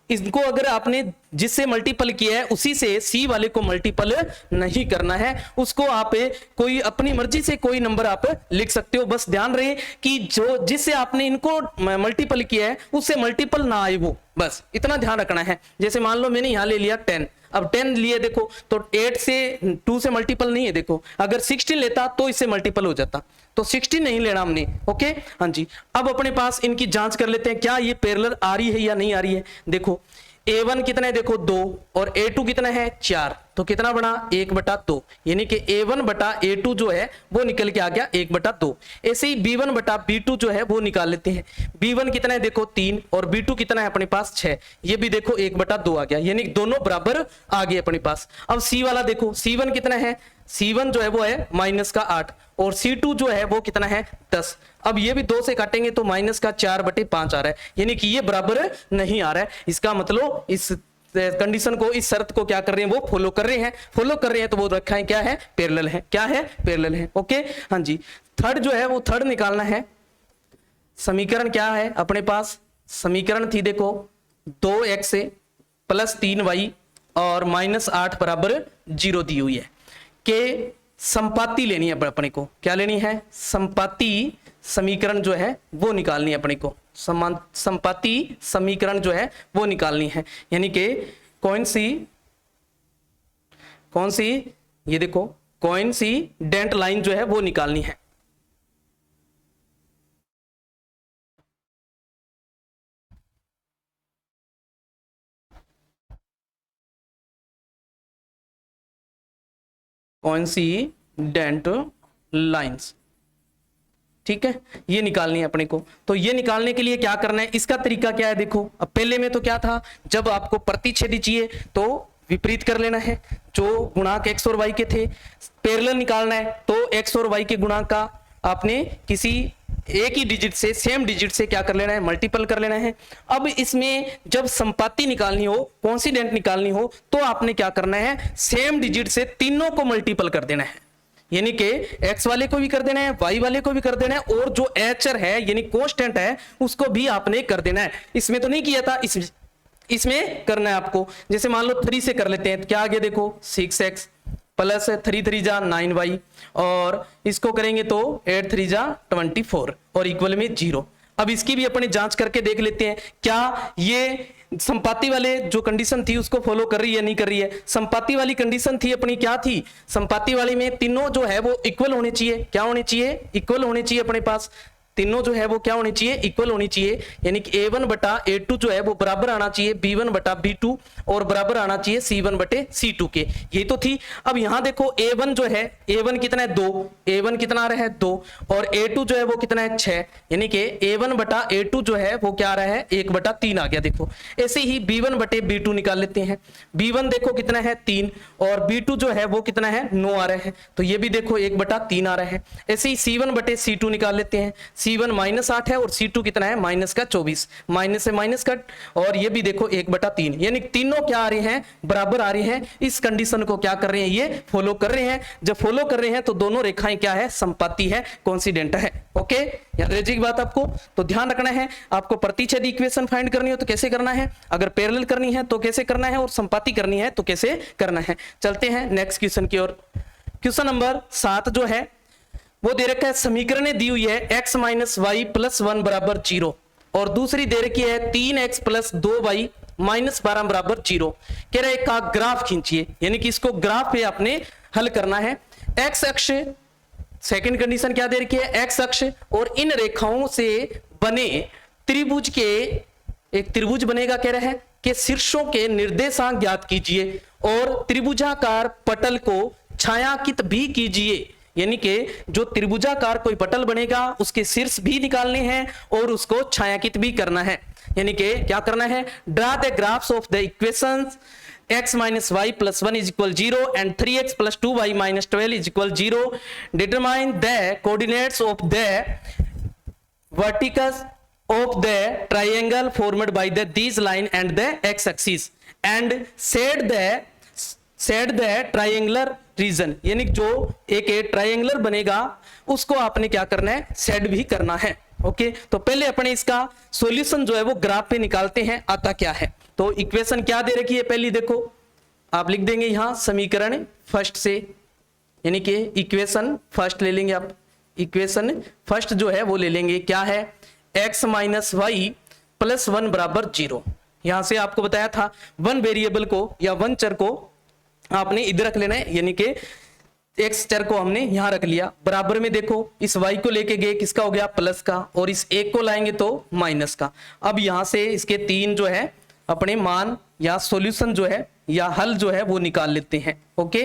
इसको अगर आपने जिससे मल्टीपल किया है उसी से C वाले को मल्टीपल नहीं करना है, उसको आप कोई अपनी मर्जी से कोई नंबर आप लिख सकते हो। बस ध्यान रहे कि जो जिससे आपने इनको मल्टीपल किया है उससे मल्टीपल ना आए वो, बस इतना ध्यान रखना है। जैसे मान लो मैंने यहां ले लिया 10, अब 10 लिए देखो तो 8 से 2 से मल्टीपल नहीं है, देखो अगर 16 लेता तो इससे मल्टीपल हो जाता, तो 16 नहीं लेना हमने। ओके, हाँ जी। अब अपने पास इनकी जांच कर लेते हैं क्या ये पैरेलल आ रही है या नहीं आ रही है। देखो A1 कितना है, देखो 2 और A2 कितना है 4, तो कितना बना 1/2, यानी कि A1 बटा A2 जो है वो निकल के आ गया 1/2। ऐसे ही B1 बटा B2 जो है वो निकाल लेते हैं। B1 कितना है देखो 3 और B2 कितना है अपने पास 6, ये भी देखो 1/2 आ गया, यानी दोनों बराबर आ गए अपने पास। अब C वाला देखो, C1 कितना है, C1 जो है वो है -8 और C2 जो है वो कितना है 10। अब ये भी 2 से काटेंगे तो -4/5 आ रहा है, यानी कि ये बराबर नहीं आ रहा है। इसका मतलब इस कंडीशन को, इस शर्त को क्या कर रहे हैं, वो फॉलो कर रहे हैं, फॉलो कर रहे हैं, तो वो रखा है क्या है, पैरेलल है, क्या है, पैरेलल है। ओके, हाँ जी। थर्ड जो है वो थर्ड निकालना है। समीकरण क्या है अपने पास, समीकरण थी देखो 2x प्लस 3y और -8 बराबर 0 दी हुई है के संपाति लेनी है अपने को, क्या लेनी है, संपाति समीकरण जो है वो निकालनी है अपने को, संपाति समीकरण जो है वो निकालनी है, यानी कि कौन सी ये देखो कौन सी डेंट लाइन जो है वो निकालनी है। कौन सी डेंट लाइंस, ठीक है, ये निकालनी है अपने को। तो ये निकालने के लिए क्या करना है, इसका तरीका क्या है, देखो अब पहले में तो क्या था, जब आपको प्रतिच्छेदी चाहिए तो विपरीत कर लेना है, जो गुणांक x और y के थे। पैरेलल निकालना है तो x और y के गुणांक का आपने किसी एक ही डिजिट से, सेम डिजिट से क्या कर लेना है, मल्टीपल कर लेना है। अब इसमें जब संपाति निकालनी हो, कॉन्सिडेंट निकालनी हो, तो आपने क्या करना है, सेम डिजिट से तीनों को मल्टीपल कर देना है, यानी कि x वाले को भी कर देना है, y वाले को भी कर देना है, और जो एचर है यानी कांस्टेंट है उसको भी आपने कर देना है। इसमें तो नहीं किया था, इसमें करना है आपको। जैसे मान लो 3 से कर लेते हैं, तो क्या आगे देखो 6x प्लस 3 3 जा 9y और इसको करेंगे तो 8 3 जा 24 और इक्वल में 0। अब इसकी भी अपने जांच करके देख लेते हैं क्या ये संपाति वाले जो कंडीशन थी उसको फॉलो कर रही है, नहीं कर रही है। संपाति वाली कंडीशन थी अपनी, क्या थी, संपाति वाली में तीनों जो है वो इक्वल होने चाहिए, क्या होने चाहिए, इक्वल होने चाहिए अपने पास, तीनों जो है वो क्या होनी चाहिए, इक्वल होनी चाहिए, यानी कि A1 बटा A2 जो है वो बराबर आना चाहिए B1 बटा B2 और बराबर आना चाहिए C1 बटे C2 के, ये तो थी। अब यहां देखो A1 जो है, A1 कितना है 2, A1 कितना आ रहा है 2 और A2 जो है वो कितना है 6, यानी कि A1 बटा A2 जो है वो क्या आ रहा है 1/3 आ गया। देखो ऐसे ही B1 बटे B2 निकाल लेते हैं। B1 देखो कितना है 3 और B2 जो है वो कितना है 9 आ रहा है, तो ये भी देखो 1/3 आ रहा है। ऐसे ही C1 बटे C2 निकाल लेते हैं। C1 -8 है और C2 कितना है -24, माइनस से माइनस कट, और ये भी देखो 1/3, यानी तीनों क्या आ रहे हैं, बराबर आ रहे हैं। इस कंडीशन को क्या कर रहे हैं, ये फॉलो कर रहे हैं। जब फॉलो कर रहे हैं तो दोनों रेखाएं क्या है, संपाति है, कोइंसिडेंट है। ओके, याद रह जाएगी बात आपको, तो ध्यान रखना है। आपको प्रतिच्छेदी इक्वेशन फाइंड करनी हो तो कैसे करना है, अगर पैरेलल करनी है तो कैसे करना है, और संपाति करनी है तो कैसे करना है। चलते हैं नेक्स्ट क्वेश्चन की ओर। क्वेश्चन नंबर 7 जो है, वो दे रखा है समीकरण दी हुई है x माइनस वाई प्लस 1 बराबर 0 और दूसरी दे रखी है 3x प्लस 2y माइनस 12 बराबर 0। कह रहे का ग्राफ खींचिए, यानी कि इसको ग्राफ पे आपने हल करना है। x अक्ष, सेकंड कंडीशन क्या दे रखी है, x अक्ष और इन रेखाओं से बने त्रिभुज के, एक त्रिभुज बनेगा, कह रहा है कि शीर्षों के निर्देशांक ज्ञात कीजिए और त्रिभुजाकार पटल को छायांकित भी कीजिए। यानी कि जो त्रिभुजाकार कोई पटल बनेगा उसके शीर्ष भी निकालने हैं और उसको छायांकित भी करना है। यानी कि क्या करना है, draw the graphs of the equations x minus y plus 1 is equal 0 and 3x plus 2y minus 12 is equal 0. Determine the coordinates of the vertices of the triangle formed by these line and the x-axis and set the triangular region। यानी जो एक triangular बनेगा उसको आपने क्या करना है, set भी करना है। ओके तो पहले अपने इसका सॉल्यूशन जो है वो ग्राफ पे निकालते हैं, आता क्या है। तो इक्वेशन क्या दे रखी है, पहली देखो आप लिख देंगे यहां समीकरण फर्स्ट से, यानी कि इक्वेशन फर्स्ट ले लेंगे आप। इक्वेशन फर्स्ट जो है वो ले लेंगे, क्या है, x माइनस वाई प्लस 1 बराबर 0। यहां से आपको बताया था वन वेरिएबल को या वन चर को आपने इधर रख लेना है, यानी कि x चर को हमने यहां रख लिया। बराबर में देखो इस y को लेके गए, किसका हो गया, प्लस का, और इस एक को लाएंगे तो माइनस का। अब यहां से इसके तीन जो है अपने मान या सॉल्यूशन जो है या हल जो है वो निकाल लेते हैं। ओके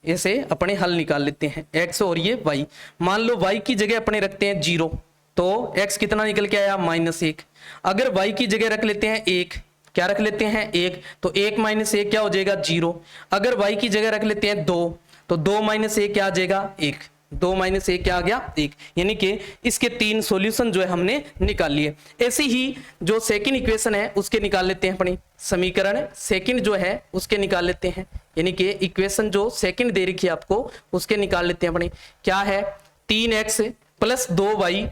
ऐसे अपने हल निकाल लेते हैं, x और ये y। मान लो y की जगह अपने रखते हैं 0 तो x कितना निकल के आया, -1। अगर y की जगह रख लेते हैं 1, क्या रख लेते हैं 1, तो 1 माइनस 1 क्या हो जाएगा 0। अगर y की जगह रख लेते हैं 2 तो 2 माइनस 1 क्या आ जाएगा 1, 2 माइनस 1 क्या आ गया 1। यानी कि इसके तीन सॉल्यूशन जो है हमने निकाल लिए। ऐसे ही जो सेकंड इक्वेशन है उसके निकाल लेते हैं अपनी, समीकरण सेकंड जो है उसके निकाल लेते हैं। यानी कि इक्वेशन जो सेकंड दे रखी है आपको उसके निकाल लेते हैं अपनी, क्या है, 3x प्लस 2y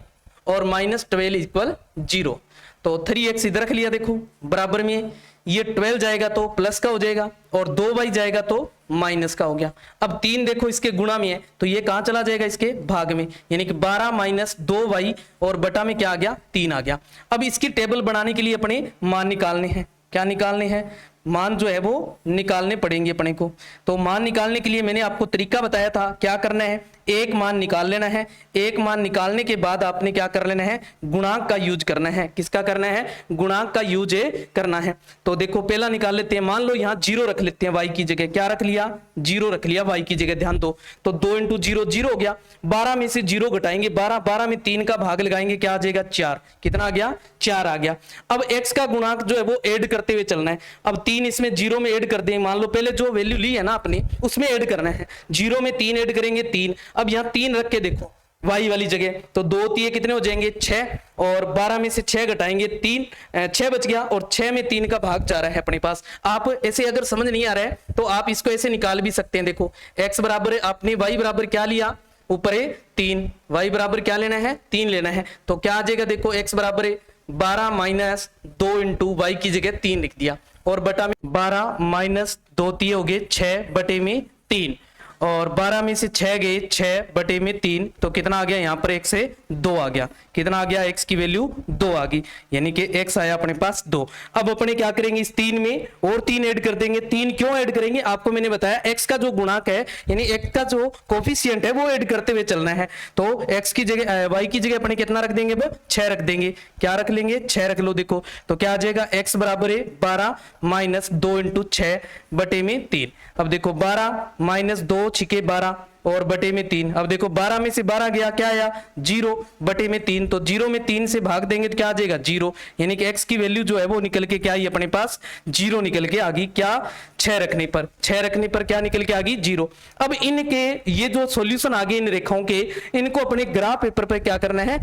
और माइनस 12 इक्वल 0। तो 3x इधर रख लिया, देखो बराबर में ये 12 जाएगा तो प्लस का हो जाएगा और 2y जाएगा तो माइनस का हो गया। अब 3 देखो इसके गुणा में है तो ये कहां चला जाएगा, इसके भाग में, यानी कि 12 माइनस 2y और बटा में क्या आ गया 3 आ गया। अब इसकी टेबल बनाने के लिए अपने मान निकालने हैं, क्या निकालने हैं, मान जो है वो निकालने पड़ेंगे अपने को। तो मान निकालने के लिए मैंने आपको तरीका बताया था, क्या करना है, एक मान निकाल लेना है। एक मान निकालने के बाद आपने क्या कर लेना है, गुणांक का यूज करना है। किसका करना है, गुणांक का यूज करना है। तो देखो पहला निकाल लेते हैं, मान लो यहाँ 0 रख लेते हैं, y की जगह क्या रख लिया, 0 रख लिया y की जगह, ध्यान दो। तो 2 इंटू 0 0 हो गया, 12 में से 0 घटाएंगे, 12 में 3 का भाग लगाएंगे, क्या आ जाएगा 4। कितना आ गया, 4 आ गया। अब x का गुणांक जो है वो ऐड करते हुए चलना है। अब 3 इसमें 0 में ऐड कर दें, मान लो पहले जो वैल्यू ली है ना आपने उसमें ऐड करना है, 0 में 3 ऐड करेंगे 3। अब यहाँ 3 रख के देखो y वाली जगह, तो 2 3 कितने हो जाएंगे 6, और 12 में से 6 घटाएंगे 3, 6 बच गया, और 6 में 3 का भाग जा रहा है अपने पास। आप ऐसे अगर समझ नहीं आ रहा है तो आप इसको ऐसे निकाल भी सकते हैं। देखो x बराबर आपने y बराबर क्या लिया, ऊपर है 3, y बराबर क्या लेना है 3 लेना है। तो क्या आ जाएगा, देखो x बराबर 12 माइनस 2 इंटू वाई की जगह 3 लिख दिया, और बटा में 12 माइनस 2 3 हो गए 6 बटे में 3, और 12 में से 6 गए 6 बटे में 3, तो कितना आ गया यहाँ पर 1 से 2 आ गया। कितना आ गया, x की वैल्यू 2 आ गई, यानी कि x आया अपने पास 2। अब अपने क्या करेंगे, इस 3 में और 3 ऐड कर देंगे। 3 क्यों ऐड करेंगे, आपको मैंने बताया x का जो गुणांक है यानी x का जो कोफिशिएंट है वो ऐड करते हुए चलना है। तो x की जगह y की जगह अपने कितना रख देंगे, 6 रख देंगे। क्या रख लेंगे, 6 रख लो। देखो तो क्या आ जाएगा, x बराबर है 12 माइनस 2 इंटू 6 बटे में 3। अब देखो 12 माइनस 2 छिके 12 और बटे में 3। अब देखो 12 में से 12 गया, क्या आया 0 बटे में 3, तो 0 में 3 से भाग देंगे तो क्या आ जाएगा 0, यानी कि x की वैल्यू जो है वो निकल के क्या आई अपने पास 0 निकल के आ गई। क्या, 6 रखने पर, 6 रखने पर क्या निकल के आ गई 0। अब इनके ये जो सॉल्यूशन आ गए इन रेखाओं के, इनको अपने ग्राफ पेपर पर क्या करना है,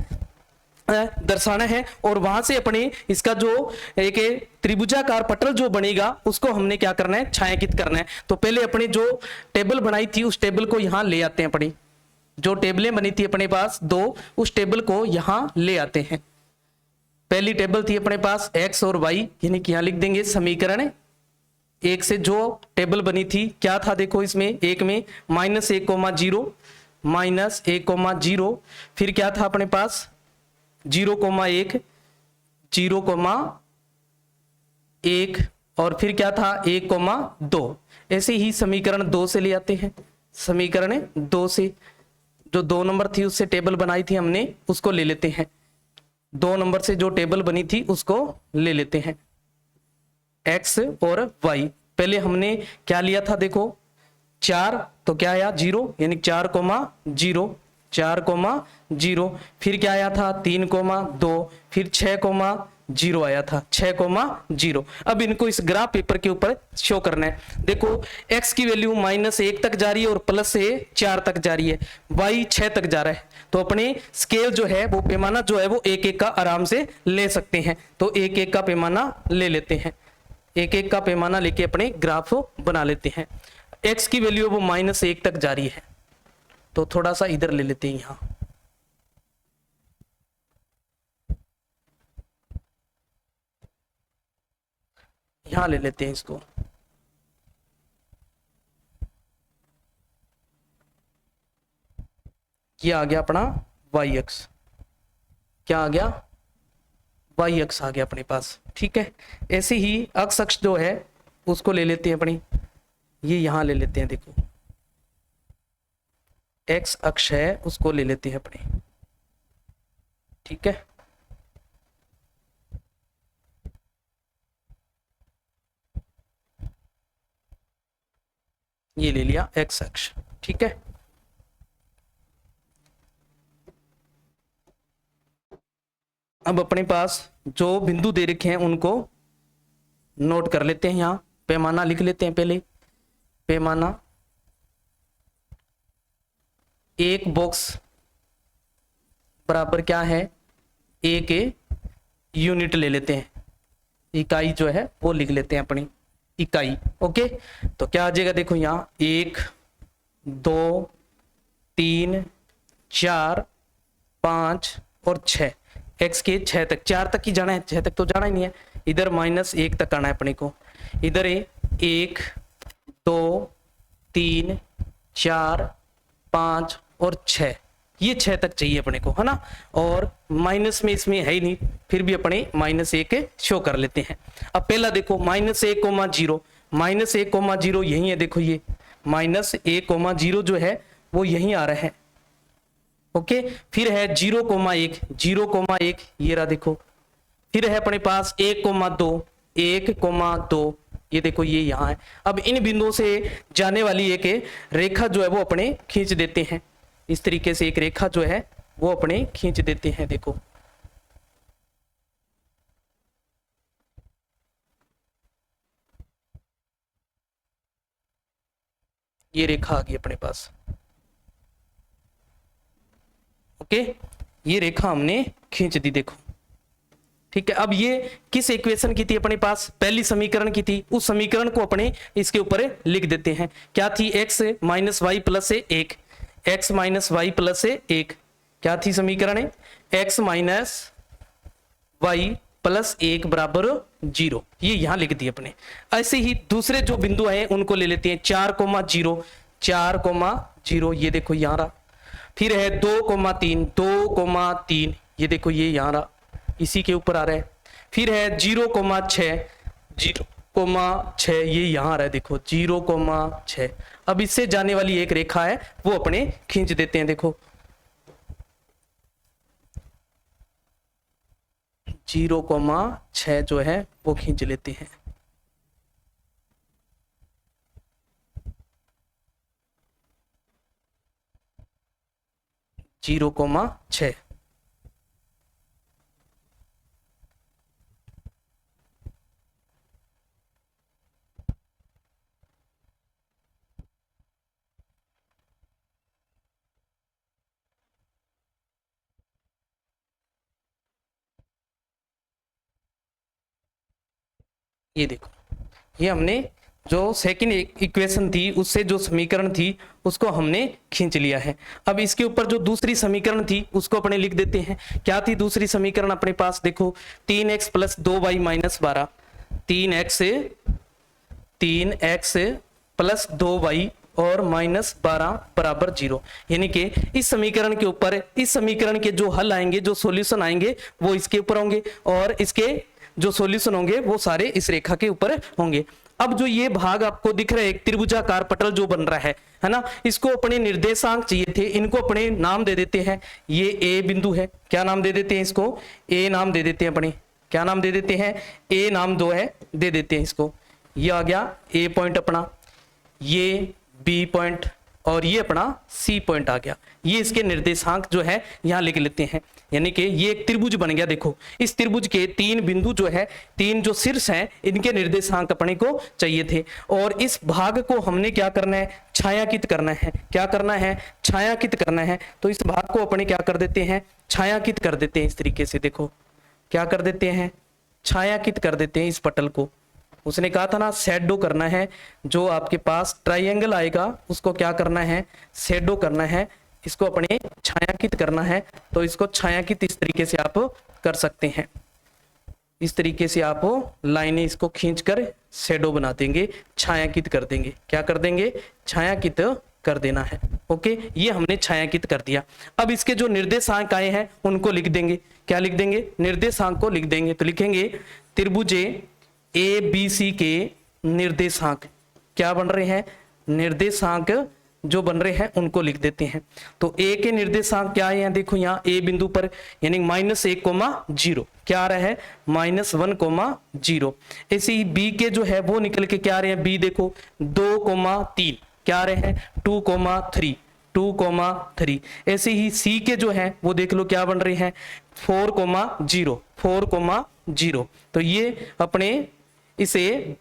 दर्शाना है, और वहां से अपने इसका जो एक त्रिभुजाकार पटल जो बनेगा उसको हमने क्या करना है, छायांकित करना है। तो पहले अपने जो टेबल बनाई थी उस टेबल को यहां ले आते हैं। अपनी जो टेबलें बनी थी अपने पास 2, उस टेबल को यहां ले आते हैं। पहली टेबल थी अपने पास x और y, यानी कि यहां लिख देंगे समीकरण 1 से जो टेबल बनी थी क्या था, देखो इसमें 1 में -1, 0 माइनस 1,0, फिर क्या था अपने पास 0,1, 0,1 और फिर क्या था 1,2। ऐसे ही समीकरण 2 से ले आते हैं। समीकरण 2 से जो 2 नंबर थी उससे टेबल बनाई थी हमने, उसको ले लेते हैं। 2 नंबर से जो टेबल बनी थी उसको ले लेते हैं, x और y। पहले हमने क्या लिया था देखो 4, तो क्या आया 0, यानी 4,0, 4,0, फिर क्या आया था 3,2, फिर 6,0 आया था, 6,0। अब इनको इस ग्राफ पेपर के ऊपर शो करना है। देखो x की वैल्यू -1 तक जा रही है और प्लस से 4 तक जा रही है, y 6 तक जा रहा है। तो अपने स्केल जो है वो पैमाना जो है वो 1-1 का आराम से ले सकते हैं। तो 1-1 का पैमाना ले लेते हैं, 1-1 का पैमाना लेके अपने ग्राफ बना लेते हैं। x की वैल्यू वो -1 तक जा रही है, तो थोड़ा सा इधर ले लेते हैं, यहां ले लेते हैं इसको। ये आ गया अपना y अक्ष, क्या आ गया y अक्ष आ गया अपने पास। ठीक है, ऐसे ही x अक्ष जो है उसको ले लेते हैं अपनी, ये यहां ले लेते हैं। देखो x अक्ष है उसको ले लेते हैं अपने। ठीक है, ये ले लिया x अक्ष। ठीक है, अब अपने पास जो बिंदु दे रखे हैं उनको नोट कर लेते हैं। यहां पैमाना लिख लेते हैं पहले। पैमाना एक बॉक्स बराबर क्या है 1 यूनिट ले लेते हैं, इकाई जो है वो लिख लेते हैं अपनी इकाई। ओके, तो क्या आ जाएगा देखो यहाँ 1, 2, 3, 4, 5 और 6, x के 6 तक, 4 तक ही जाना है, 6 तक तो जाना ही नहीं है। इधर -1 तक आना है अपने को। इधर 1, 2, 3, 4, 5 और 6, ये 6 तक चाहिए अपने को, है ना। और माइनस में इसमें है ही नहीं, फिर भी अपने -1 शो कर लेते हैं। अब पहला देखो -1,0, -1,0 यही है। देखो ये -1,0 जो है वो यही आ रहा है। ओके, फिर है 0,1, 0,1 ये रहा देखो। फिर है अपने पास 1,2, 1,2 ये देखो ये यहाँ है। अब इन बिंदुओं से जाने वाली एक रेखा जो है वो अपने खींच देते हैं। इस तरीके से एक रेखा जो है वो अपने खींच देते हैं। देखो ये रेखा आ गई अपने पास। ओके, ये रेखा हमने खींच दी देखो। ठीक है, अब ये किस इक्वेशन की थी अपने पास, पहली समीकरण की थी। उस समीकरण को अपने इसके ऊपर लिख देते हैं। क्या थी x - y + 1, x - y + 1 क्या थी समीकरण है x - y + 1 = 0, ये यहां लिख दी अपने। ऐसे ही दूसरे जो बिंदु हैं उनको ले लेते हैं। 4,0, 4,0 ये देखो यहां रहा। फिर है 2,3, 2,3 ये देखो ये यहां रहा, इसी के ऊपर आ रहा है। फिर है 0,6, 0,6 ये यहां आ रहा है देखो 0,6। अब इससे जाने वाली एक रेखा है वो अपने खींच देते हैं। देखो 0,6 जो है वो खींच लेते हैं। जीरो कोमा 6 ये देखो, ये हमने जो सेकंड इक्वेशन थी उससे जो समीकरण थी उसको हमने खींच लिया है। अब इसके ऊपर जो दूसरी समीकरण थी उसको अपने लिख देते हैं। क्या थी दूसरी समीकरण अपने पास, देखो 3x + 2y - 12, 3x + 2y और -12 बराबर 0, यानी कि इस समीकरण के ऊपर इस समीकरण के जो हल आएंगे, जो सॉल्यूशन आएंगे वो इसके ऊपर होंगे और इसके जो सॉल्यूशन होंगे वो सारे इस रेखा के ऊपर होंगे। अब जो ये भाग आपको दिख रहा है, एक त्रिभुजाकार पटल जो बन रहा है ना, इसको अपने निर्देशांक चाहिए थे, इनको अपने नाम दे देते हैं। ये ए बिंदु है, क्या नाम दे देते हैं इसको? ए नाम दे देते हैं अपने, क्या नाम दे देते हैं? ए नाम दो है, दे देते हैं इसको। ये आ गया ए पॉइंट अपना, ये बी पॉइंट और ये अपना सी पॉइंट आ गया। ये इसके निर्देशांक जो है यहाँ लिख लेते हैं, यानी कि ये एक त्रिभुज बन गया। देखो इस त्रिभुज के 3 बिंदु जो है, 3 जो शीर्ष हैं, इनके निर्देशांक अपने को चाहिए थे और इस भाग को हमने क्या करना है? छायांकित करना है। क्या करना है? छायांकित करना है। तो इस भाग को अपने क्या कर देते हैं? छायांकित कर देते हैं। इस तरीके से देखो क्या कर देते हैं? छायांकित कर देते हैं इस पटल को। उसने कहा था ना शैडो करना है, जो आपके पास ट्राइंगल आएगा उसको क्या करना है? शैडो करना है, इसको अपने छायांकित करना है। तो इसको छायांकित इस तरीके से आप कर सकते हैं, इस तरीके से आप लाइनें इसको खींचकर शैडो बना देंगे, छायांकित कर देंगे। क्या कर देंगे? छायांकित कर देना है। ओके, ये हमने छायांकित कर दिया। अब इसके जो निर्देशांक आए हैं उनको लिख देंगे। क्या लिख देंगे? निर्देशांक को लिख देंगे। तो लिखेंगे त्रिभुजे ए बी सी के निर्देशांक क्या बन रहे हैं? निर्देशांक जो बन रहे हैं उनको लिख देते हैं। तो ए के निर्देशांक क्या है? देखो यहाँ ए बिंदु पर यानी -1,0 क्या आ रहा है? -1,0। ऐसे ही बी के जो है वो निकल के क्या आ रहे हैं? बी देखो 2,3 क्या आ रहे हैं? 2,3। ऐसे ही सी के जो है वो देख लो क्या बन रहे हैं? 4,0। तो ये अपने इसे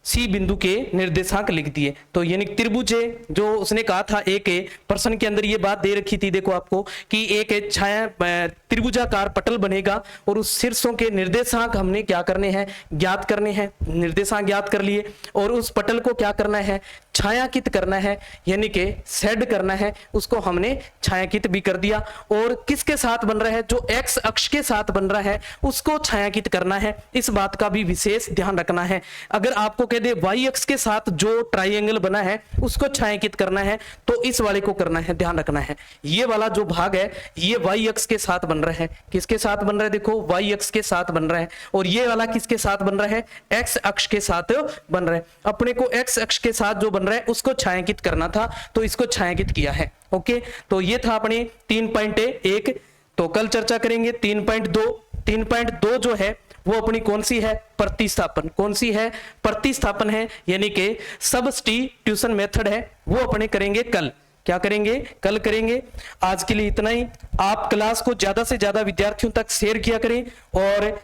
सी बिंदु के निर्देशांक लिख दिए। तो यानी त्रिभुज जो उसने कहा था, एक प्रश्न के अंदर ये बात दे रखी थी देखो आपको कि एक छाया त्रिभुजाकार पटल बनेगा और उस शीर्षों के निर्देशांक हमने क्या करने हैं? ज्ञात करने हैं। निर्देशांक ज्ञात कर लिए और उस पटल को क्या करना है? छायांकित करना है, यानी कि शेड करना है। उसको हमने छायांकित भी कर दिया और किसके साथ बन रहा है? जो एक्स अक्ष के साथ बन रहा है उसको छायांकित करना है। इस बात का भी विशेष ध्यान रखना है। अगर आपको कह दे वाई अक्ष के साथ जो ट्राइंगल बना है उसको छायांकित करना है तो इस वाले को करना है, ध्यान रखना है। ये वाला जो भाग है ये वाई अक्ष के साथ बन रहा है। किसके साथ बन रहा है? देखो वाई अक्ष के साथ बन रहा है। और ये वाला किसके साथ बन रहा है? एक्स अक्ष के साथ बन रहा है। अपने को एक्स अक्ष के साथ जो बन रहा है उसको छायांकित करना था, तो इसको छायांकित किया है। ओके, तो ये था अपने 3.1। तो कल चर्चा करेंगे 3.2। 3.2 जो है वो अपनी कौन सी है? प्रतिस्थापन। कौन सी है? प्रतिस्थापन है, यानी कि सब्स्टिट्यूशन मेथड है, वो अपने करेंगे कल। क्या करेंगे? कल करेंगे। आज के लिए इतना ही। आप क्लास को ज्यादा से ज्यादा विद्यार्थियों तक शेयर किया करें और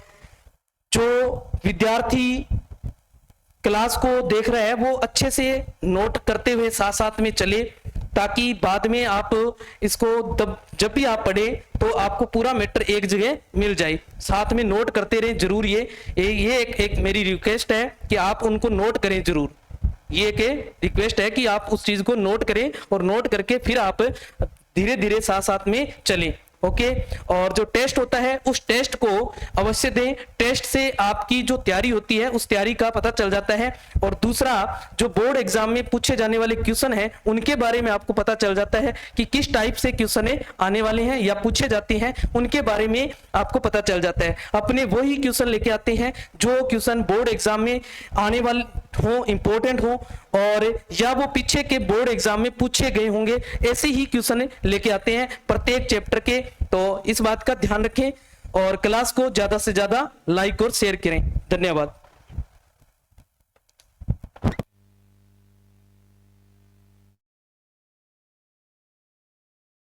जो विद्यार्थी क्लास को देख रहे हैं वो अच्छे से नोट करते हुए साथ साथ में चले, ताकि बाद में आप इसको जब भी आप पढ़े तो आपको पूरा मैटर एक जगह मिल जाए। साथ में नोट करते रहे जरूर। ये एक मेरी रिक्वेस्ट है कि आप उनको नोट करें जरूर। ये एक रिक्वेस्ट है कि आप उस चीज को नोट करें और नोट करके फिर आप धीरे धीरे साथ साथ में चलें। ओके, और जो टेस्ट होता है उस टेस्ट को अवश्य दें। टेस्ट से आपकी जो तैयारी होती है उस तैयारी का पता चल जाता है। और दूसरा, जो बोर्ड एग्जाम में पूछे जाने वाले क्वेश्चन हैं उनके बारे में आपको पता चल जाता है कि किस टाइप से क्वेश्चन आने वाले हैं या पूछे जाते हैं, उनके बारे में आपको पता चल जाता है। अपने वही क्वेश्चन लेके आते हैं जो क्वेश्चन बोर्ड एग्जाम में आने वाले हो, इंपॉर्टेंट हो, और या वो पीछे के बोर्ड एग्जाम में पूछे गए होंगे, ऐसे ही क्वेश्चन लेके आते हैं प्रत्येक चैप्टर के। तो इस बात का ध्यान रखें और क्लास को ज्यादा से ज्यादा लाइक और शेयर करें। धन्यवाद।